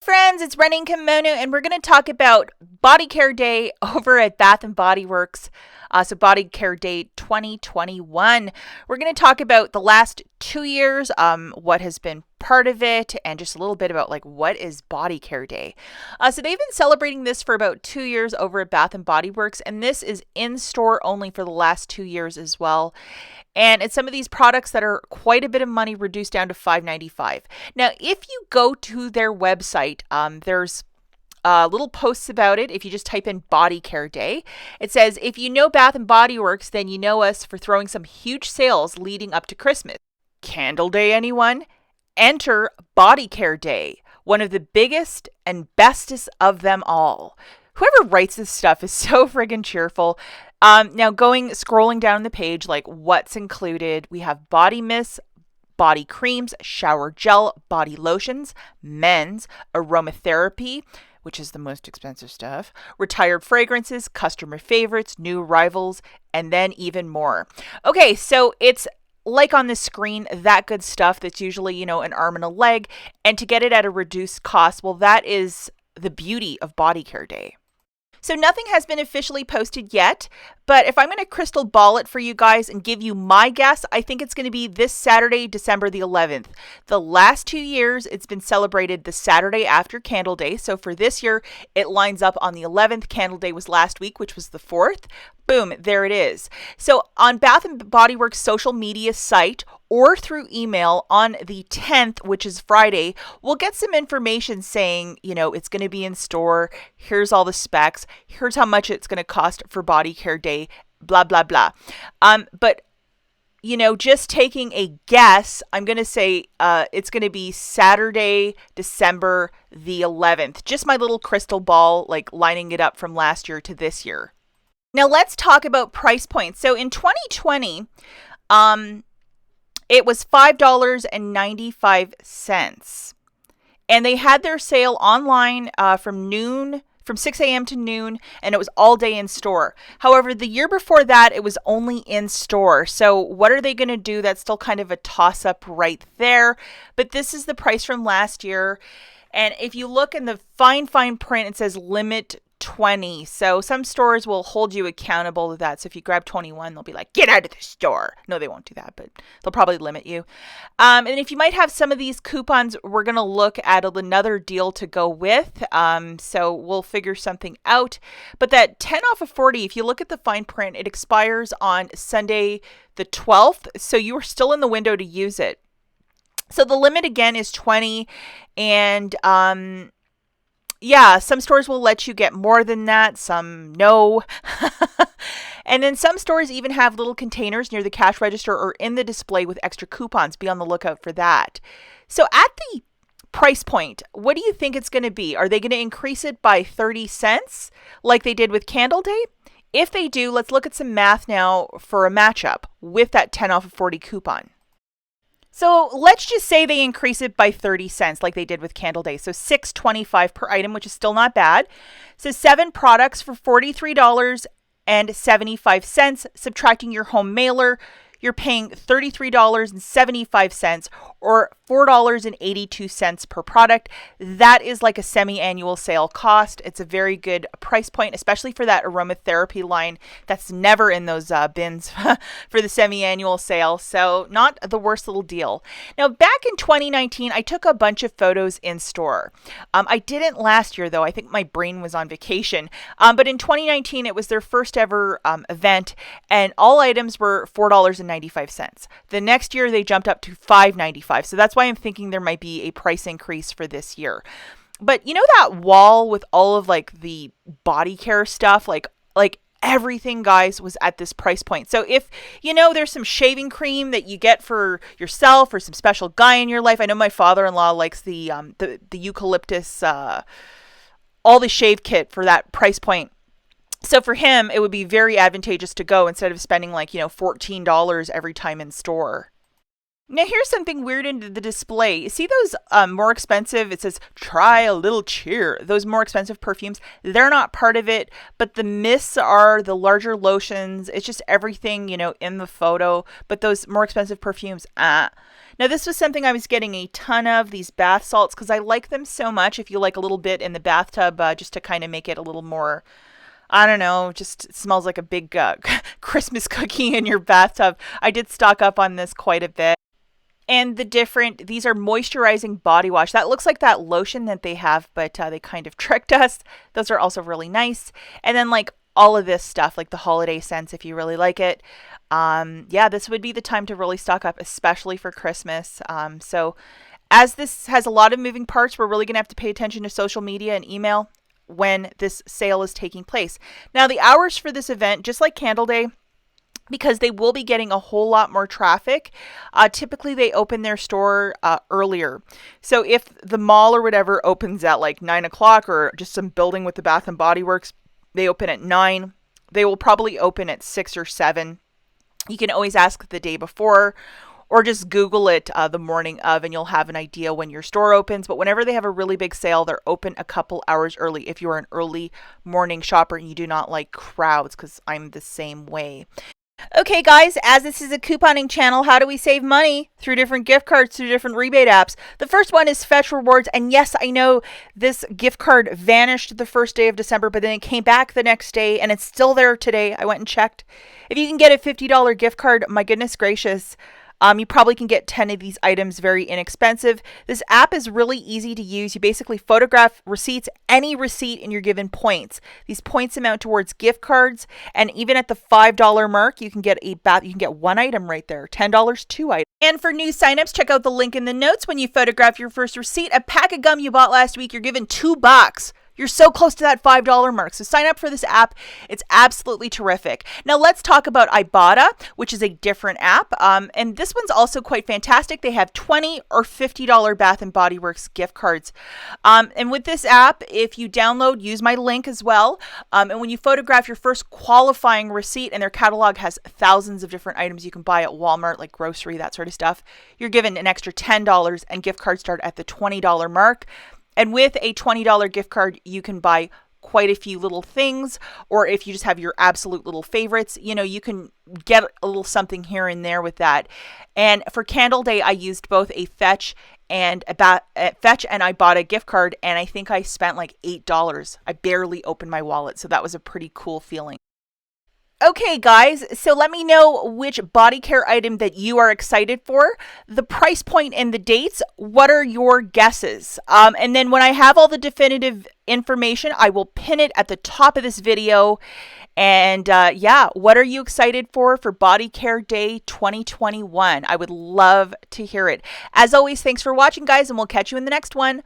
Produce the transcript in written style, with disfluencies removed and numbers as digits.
Friends, it's Running Kimono, and we're going to talk about Body Care Day over at Bath and Body Works. So Body Care Day 2021. We're going to talk about the last 2 years, what has been part of it, and just a little bit about what is Body Care Day. So they've been celebrating this for about 2 years over at Bath and Body Works, and this is in store only for the last 2 years as well. And it's some of these products that are quite a bit of money reduced down to $5.95. Now, if you go to their website, there's little posts about it. If you just type in Body Care Day, it says, if you know Bath and Body Works, then you know us for throwing some huge sales leading up to Christmas. Candle Day, anyone? Enter Body Care Day, one of the biggest and bestest of them all. Whoever writes this stuff is so friggin' cheerful. Now scrolling down the page, what's included, we have body mists, body creams, shower gel, body lotions, men's, aromatherapy, which is the most expensive stuff, retired fragrances, customer favorites, new arrivals, and then even more. Okay, so it's like on the screen, that good stuff that's usually, an arm and a leg, and to get it at a reduced cost, well, that is the beauty of Body Care Day. So nothing has been officially posted yet, but if I'm going to crystal ball it for you guys and give you my guess, I think it's going to be this Saturday, December the 11th. The last 2 years, it's been celebrated the Saturday after Candle Day. So for this year, it lines up on the 11th. Candle Day was last week, which was the 4th. Boom, there it is. So on Bath & Body Works' social media site or through email on the 10th, which is Friday, we'll get some information saying, it's going to be in store. Here's all the specs. Here's how much it's going to cost for Body Care Day, blah, blah, blah. But just taking a guess, I'm going to say it's going to be Saturday, December the 11th. Just my little crystal ball, lining it up from last year to this year. Now let's talk about price points. So in 2020, it was $5.95. And they had their sale online from 6 a.m. to noon, and it was all day in store. However, the year before that, it was only in store. So what are they going to do? That's still kind of a toss-up right there. But this is the price from last year. And if you look in the fine print, it says limit 20. So some stores will hold you accountable to that. So if you grab 21, they'll be like, get out of the store. No, they won't do that, but they'll probably limit you. And if you might have some of these coupons, we're going to look at another deal to go with. So we'll figure something out. But that 10 off of 40, if you look at the fine print, it expires on Sunday the 12th. So you are still in the window to use it. So the limit again is 20, and some stores will let you get more than that, some no. And then some stores even have little containers near the cash register or in the display with extra coupons. Be on the lookout for that. So at the price point, what do you think it's going to be? Are they going to increase it by 30 cents like they did with Candle Day? If they do, let's look at some math now for a matchup with that 10 off of 40 coupon. So let's just say they increase it by 30 cents like they did with Candle Day. So $6.25 per item, which is still not bad. So 7 products for $43.75, subtracting your home mailer, you're paying $33.75 or $4.82 per product. That is like a semi-annual sale cost. It's a very good price point, especially for that aromatherapy line that's never in those bins for the semi-annual sale. So not the worst little deal. Now, back in 2019, I took a bunch of photos in store. I didn't last year, though. I think my brain was on vacation. But in 2019, it was their first ever event, and all items were $4.95. The next year, they jumped up to $5.95. So that's why I'm thinking there might be a price increase for this year. But you know that wall with all of the body care stuff, like everything, guys, was at this price point. So if there's some shaving cream that you get for yourself or some special guy in your life. I know my father-in-law likes the eucalyptus, all the shave kit for that price point. So for him, it would be very advantageous to go instead of spending $14 every time in store. Now here's something weird in the display. You see those more expensive, it says try a little cheer. Those more expensive perfumes, they're not part of it, but the mists are the larger lotions. It's just everything, in the photo, but those more expensive perfumes, Now, this was something I was getting a ton of, these bath salts, because I like them so much. If you like a little bit in the bathtub, just to kind of make it a little more, I don't know, just it smells like a big Christmas cookie in your bathtub. I did stock up on this quite a bit. And these are moisturizing body wash. That looks like that lotion that they have, but they kind of tricked us. Those are also really nice. And then like all of this stuff, like the holiday scents, if you really like it. Yeah, this would be the time to really stock up, especially for Christmas. So as this has a lot of moving parts, we're really going to have to pay attention to social media and email when this sale is taking place. Now, the hours for this event, just like Candle Day, because they will be getting a whole lot more traffic. Typically, they open their store earlier. So if the mall or whatever opens at like 9 o'clock, or just some building with the Bath and Body Works, they open at 9. They will probably open at 6 or 7. You can always ask the day before, or just Google it the morning of, and you'll have an idea when your store opens. But whenever they have a really big sale, they're open a couple hours early if you are an early morning shopper and you do not like crowds, because I'm the same way. Okay, guys, as this is a couponing channel, how do we save money? Through different gift cards, through different rebate apps. The first one is Fetch Rewards. And yes, I know this gift card vanished the first day of December, but then it came back the next day and it's still there today. I went and checked. If you can get a $50 gift card, my goodness gracious. You probably can get 10 of these items very inexpensive. This app is really easy to use. You basically photograph receipts, any receipt, and you're given points. These points amount towards gift cards, and even at the $5 mark, you can get one item right there. $10, 2 items. And for new signups, check out the link in the notes. When you photograph your first receipt, a pack of gum you bought last week, you're given $2. You're so close to that $5 mark. So sign up for this app. It's absolutely terrific. Now let's talk about Ibotta, which is a different app. And this one's also quite fantastic. They have $20 or $50 Bath and Body Works gift cards. And with this app, if you download, use my link as well. And when you photograph your first qualifying receipt, and their catalog has thousands of different items you can buy at Walmart, like grocery, that sort of stuff, you're given an extra $10, and gift cards start at the $20 mark. And with a $20 gift card, you can buy quite a few little things, or if you just have your absolute little favorites, you can get a little something here and there with that. And for Candle Day, I used both a Fetch and Ibotta gift card, and I think I spent like $8. I barely opened my wallet, so that was a pretty cool feeling. Okay, guys, so let me know which body care item that you are excited for, the price point and the dates. What are your guesses? And then when I have all the definitive information, I will pin it at the top of this video. And yeah, what are you excited for Body Care Day 2021? I would love to hear it. As always, thanks for watching, guys, and we'll catch you in the next one.